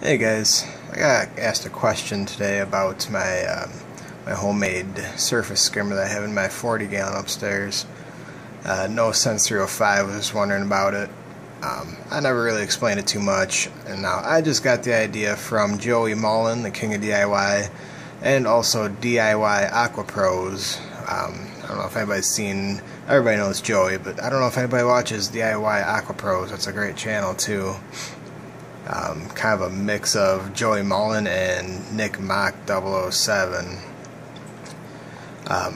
Hey guys, I got asked a question today about my my homemade surface skimmer that I have in my 40-gallon upstairs. No Sense 305 was wondering about it. I never really explained it too much, and now I just got the idea from Joey Mullen, the king of DIY, and also DIY Aqua Pros. I don't know if anybody's seen, everybody knows Joey, but I don't know if anybody watches DIY Aqua Pros. That's a great channel too. Kind of a mix of Joey Mullen and Nick Mock 007.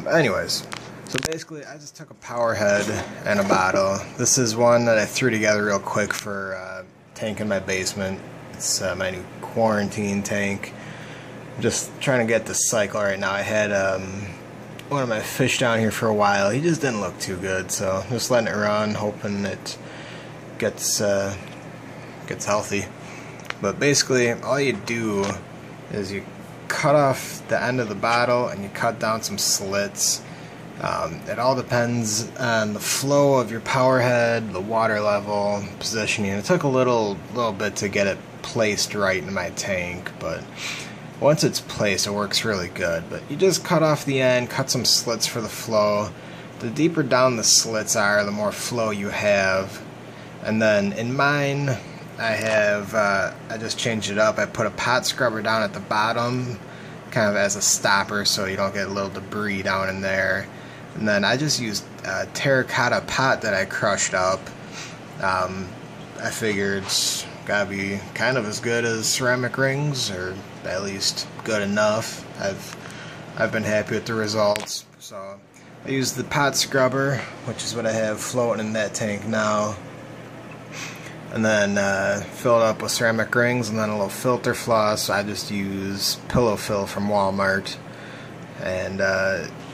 Anyways, so basically I just took a power head and a bottle. This is one that I threw together real quick for tank in my basement. It's my new quarantine tank. I'm just trying to get this cycle right now. I had one of my fish down here for a while. He just didn't look too good, so I'm just letting it run, hoping it gets healthy. But basically all you do is you cut off the end of the bottle and you cut down some slits. It all depends on the flow of your power head, the water level, positioning. It took a little bit to get it placed right in my tank, but once it's placed it works really good. But you just cut off the end, cut some slits for the flow. The deeper down the slits are, the more flow you have. And then in mine, I just changed it up. I put a pot scrubber down at the bottom, kind of as a stopper so you don't get a little debris down in there. And then I just used a terracotta pot that I crushed up. I figured it's gotta be kind of as good as ceramic rings, or at least good enough. I've been happy with the results. So I used the pot scrubber, which is what I have floating in that tank now. And then fill it up with ceramic rings and then a little filter floss. I just use pillow fill from Walmart, and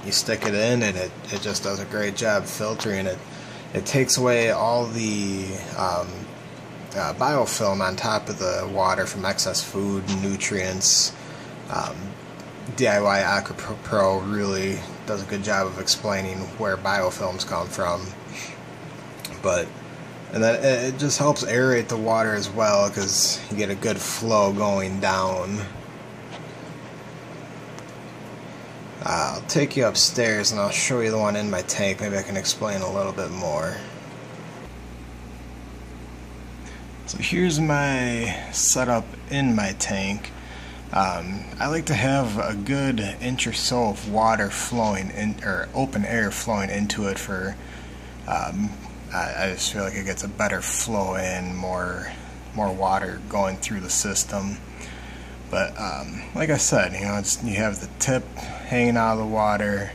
you stick it in and it just does a great job filtering it. It takes away all the biofilm on top of the water from excess food and nutrients. DIY Aqua Pro really does a good job of explaining where biofilms come from. And then it just helps aerate the water as well, because you get a good flow going down. I'll take you upstairs and I'll show you the one in my tank. Maybe I can explain a little bit more. So here's my setup in my tank. I like to have a good inch or so of water flowing in, or open air flowing into it for I just feel like it gets a better flow in, more water going through the system. But like I said, you have the tip hanging out of the water,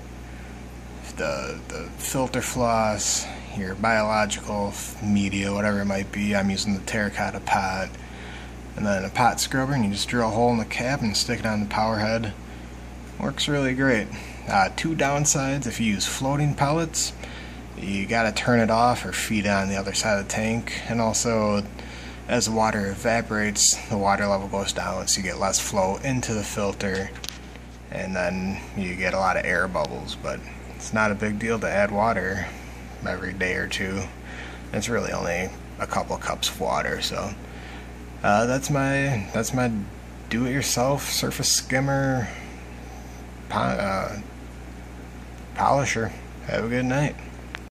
the filter floss, your biological media, whatever it might be. I'm using the terracotta pot, and then a pot scrubber, and you just drill a hole in the cap and stick it on the power head. Works really great. Two downsides: if you use floating pellets, you gotta turn it off or feed it on the other side of the tank. And also, as the water evaporates, the water level goes down, so you get less flow into the filter, and then you get a lot of air bubbles. But it's not a big deal to add water every day or two. It's really only a couple cups of water. So that's my do-it-yourself surface skimmer polisher. Have a good night.